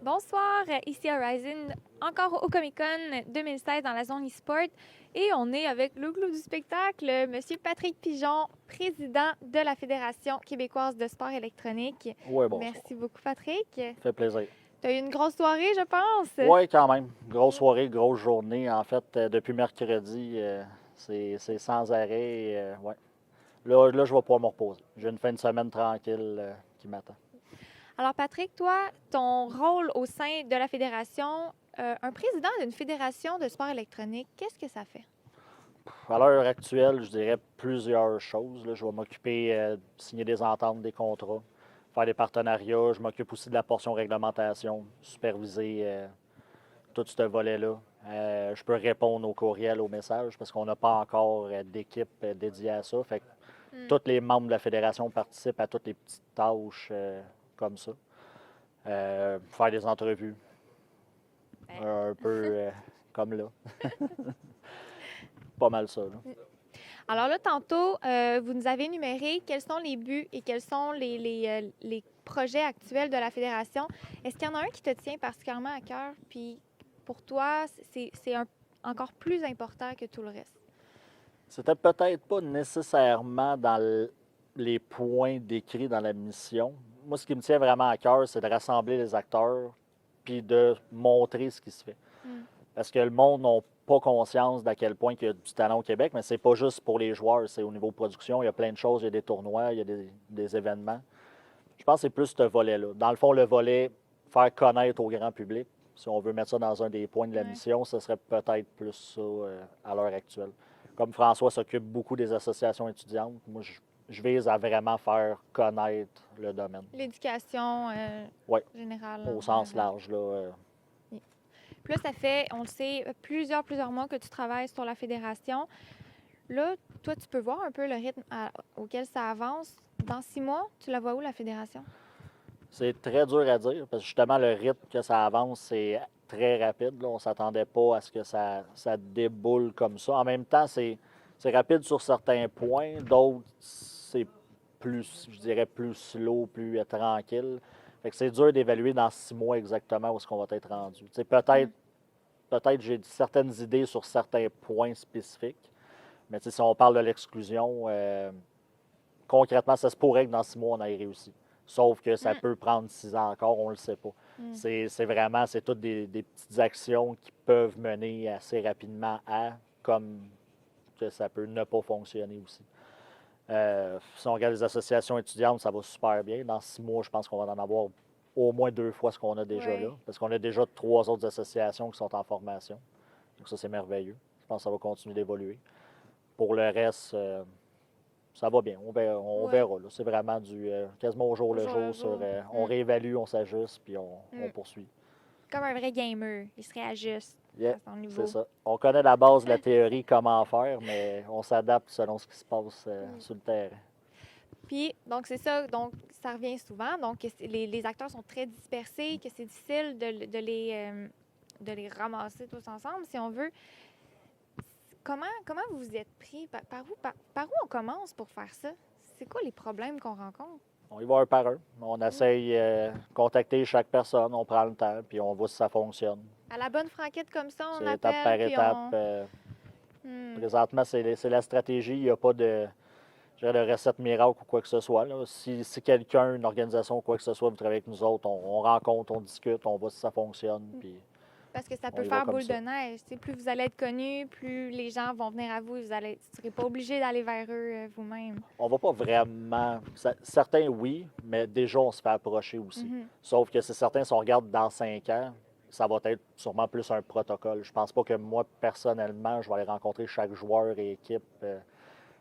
Bonsoir, ici Horizon, encore au Comic-Con 2016 dans la zone e-sport. Et on est avec le clou du spectacle, Monsieur Patrick Pigeon, président de la Fédération québécoise de sport électronique. Oui, bonsoir. Merci beaucoup, Patrick. Ça fait plaisir. Tu as eu une grosse soirée, je pense. Oui, quand même. Grosse soirée, grosse journée. En fait, depuis mercredi, c'est sans arrêt. Ouais. Là, je vais pouvoir me reposer. J'ai une fin de semaine tranquille qui m'attend. Alors, Patrick, toi, ton rôle au sein de la Fédération, un président d'une fédération de sport électronique, qu'est-ce que ça fait? À l'heure actuelle, je dirais plusieurs choses. Là. Je vais m'occuper de signer des ententes, des contrats, faire des partenariats. Je m'occupe aussi de la portion réglementation, superviser tout ce volet-là. Je peux répondre aux courriels, aux messages, parce qu'on n'a pas encore d'équipe dédiée à ça. Fait que tous les membres de la fédération participent à toutes les petites tâches comme ça. Faire des entrevues, un peu comme là. Pas mal ça. Là. Alors là, tantôt, vous nous avez énuméré quels sont les buts et quels sont les projets actuels de la Fédération. Est-ce qu'il y en a un qui te tient particulièrement à cœur, puis pour toi, encore plus important que tout le reste? C'était peut-être pas nécessairement dans les points décrits dans la mission. Moi, ce qui me tient vraiment à cœur, c'est de rassembler les acteurs puis de montrer ce qui se fait. Parce que le monde n'a pas conscience d'à quel point il y a du talent au Québec, mais c'est pas juste pour les joueurs, c'est au niveau production. Il y a plein de choses, il y a des tournois, il y a des événements. Je pense que c'est plus ce volet-là. Dans le fond, le volet faire connaître au grand public, si on veut mettre ça dans un des points de la mission, ce serait peut-être plus ça à l'heure actuelle. Comme François s'occupe beaucoup des associations étudiantes, moi, je vise à vraiment faire connaître le domaine. L'éducation Oui, générale. au sens large. Là, Puis là, ça fait, on le sait, plusieurs mois que tu travailles sur la Fédération. Là, toi, tu peux voir un peu le rythme auquel ça avance. Dans 6 mois, tu la vois où, la Fédération? C'est très dur à dire parce que justement, le rythme que ça avance, c'est très rapide. Là. On ne s'attendait pas à ce que ça déboule comme ça. En même temps, c'est rapide sur certains points, d'autres, c'est plus, je dirais, plus slow, plus tranquille. Fait que c'est dur d'évaluer dans 6 mois exactement où est-ce qu'on va être rendu. Peut-être j'ai certaines idées sur certains points spécifiques, mais si on parle de l'exclusion, concrètement, ça se pourrait que dans 6 mois, on ait réussi. Sauf que ça peut prendre 6 ans encore, on ne le sait pas. C'est vraiment, c'est toutes des petites actions qui peuvent mener assez rapidement à, comme que ça peut ne pas fonctionner aussi. Si on regarde les associations étudiantes, ça va super bien. Dans 6 mois, je pense qu'on va en avoir au moins 2 fois ce qu'on a déjà là. Parce qu'on a déjà 3 autres associations qui sont en formation. Donc ça, c'est merveilleux. Je pense que ça va continuer d'évoluer. Pour le reste, ça va bien. On verra. C'est vraiment du quasiment au jour le jour. On réévalue, on s'ajuste, puis on poursuit. Comme un vrai gamer, il se réajuste Yeah, à son niveau. c'est ça. On connaît la base de la théorie, comment faire, mais on s'adapte selon ce qui se passe sur le terrain. Puis, donc, c'est ça. Donc, ça revient souvent. Donc, les acteurs sont très dispersés, que c'est difficile de les ramasser tous ensemble, si on veut. Comment vous vous êtes pris? Par où on commence pour faire ça? C'est quoi les problèmes qu'on rencontre? On y va un par un. On essaye de contacter chaque personne, on prend le temps, puis on voit si ça fonctionne. À la bonne franquette comme ça, on C'est étape par appelle, puis étape. Présentement, c'est la stratégie. Il n'y a pas de recette miracle ou quoi que ce soit. Là. Si quelqu'un, une organisation ou quoi que ce soit, vous travaillez avec nous autres, on rencontre, on discute, on voit si ça fonctionne. Puis parce que ça on peut y va faire comme boule de ça. neige. T'sais, plus vous allez être connu, plus les gens vont venir à vous. Vous ne serez pas obligé d'aller vers eux vous-même. On va pas vraiment. Certains, oui, mais déjà, on se fait approcher aussi. Sauf que c'est certain, si on regarde dans 5 ans, ça va être sûrement plus un protocole. Je pense pas que moi, personnellement, je vais aller rencontrer chaque joueur et équipe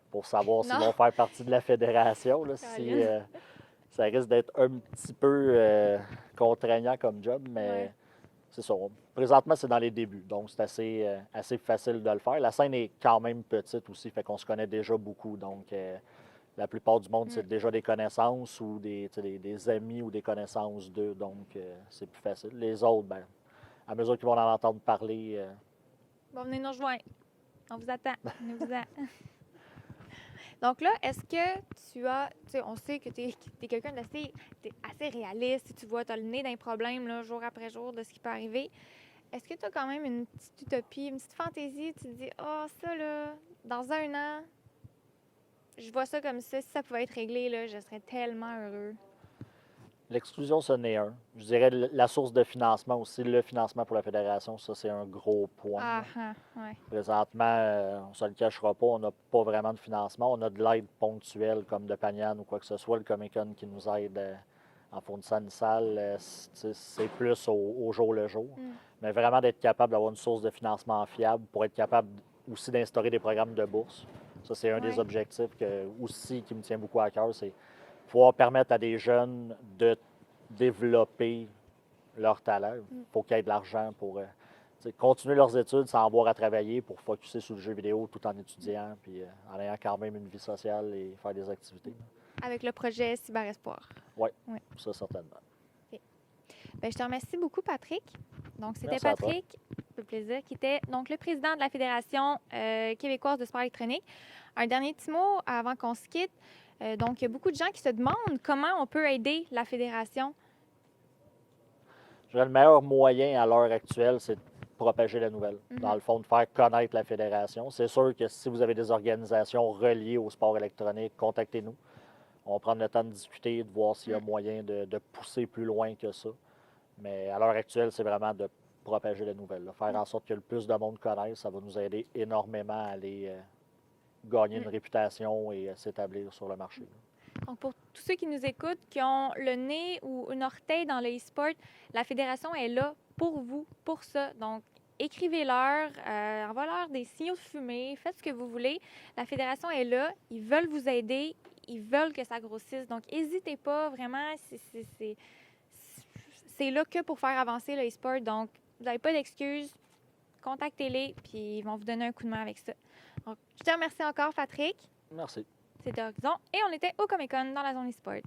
pour savoir s'ils Non. vont faire partie de la fédération. Là, si, ça risque d'être un petit peu contraignant comme job, mais c'est ça. Présentement, c'est dans les débuts, donc c'est assez facile de le faire. La scène est quand même petite aussi, fait qu'on se connaît déjà beaucoup. Donc, la plupart du monde, c'est déjà des connaissances ou des amis ou des connaissances d'eux, donc c'est plus facile. Les autres, ben, à mesure qu'ils vont en entendre parler. Bon, venez nous rejoindre. On vous attend. Venez-vous-en. Donc là, est-ce que tu sais, on sait que tu es quelqu'un d'assez t'es assez réaliste, tu vois, tu as le nez dans les problèmes là, jour après jour de ce qui peut arriver. Est-ce que tu as quand même une petite utopie, une petite fantaisie, tu te dis, ah, ça là, dans 1 an, je vois ça comme ça, si ça pouvait être réglé, là, je serais tellement heureux. L'exclusion, ce n'est un. Je dirais la source de financement aussi, le financement pour la fédération, ça, c'est un gros point. Ah, Là. ah, ouais. Présentement, on ne se le cachera pas, on n'a pas vraiment de financement. On a de l'aide ponctuelle, comme de Panian ou quoi que ce soit, le Comic-Con qui nous aide en fournissant une salle. C'est plus au jour le jour. Mm. Mais vraiment d'être capable d'avoir une source de financement fiable pour être capable aussi d'instaurer des programmes de bourse. Ça, c'est un des Ouais. objectifs aussi qui me tient beaucoup à cœur, c'est pouvoir permettre à des jeunes de développer leur talent. Il faut qu'ils aient de l'argent pour continuer leurs études sans avoir à travailler pour focusser sur le jeu vidéo tout en étudiant puis en ayant quand même une vie sociale et faire des activités. Avec le projet Cyber Espoir. Oui, Ouais. ça certainement. Ben, je te remercie beaucoup, Patrick. Donc, c'était Merci à toi. Patrick, le plaisir, qui était donc le président de la Fédération québécoise de sport électronique. Un dernier petit mot avant qu'on se quitte. Donc, il y a beaucoup de gens qui se demandent comment on peut aider la Fédération. Je dirais le meilleur moyen à l'heure actuelle, c'est de propager la nouvelle. Dans le fond, de faire connaître la fédération. C'est sûr que si vous avez des organisations reliées au sport électronique, contactez-nous. On va prendre le temps de discuter, de voir s'il y a moyen de pousser plus loin que ça. Mais à l'heure actuelle, c'est vraiment de propager la nouvelle. Là. Faire en sorte que le plus de monde connaisse, ça va nous aider énormément à aller gagner une réputation et s'établir sur le marché. Donc, pour tous ceux qui nous écoutent, qui ont le nez ou une orteil dans le e-sport, la Fédération est là pour vous, pour ça. Donc, écrivez-leur, envoyez-leur des signaux de fumée, faites ce que vous voulez. La Fédération est là, ils veulent vous aider, ils veulent que ça grossisse. Donc, n'hésitez pas, vraiment, c'est là que pour faire avancer le e-sport. Donc, vous n'avez pas d'excuses, contactez-les, puis ils vont vous donner un coup de main avec ça. Donc, je te remercie encore, Patrick. Merci. C'était Horizon et on était au Comic-Con dans la zone e-sport.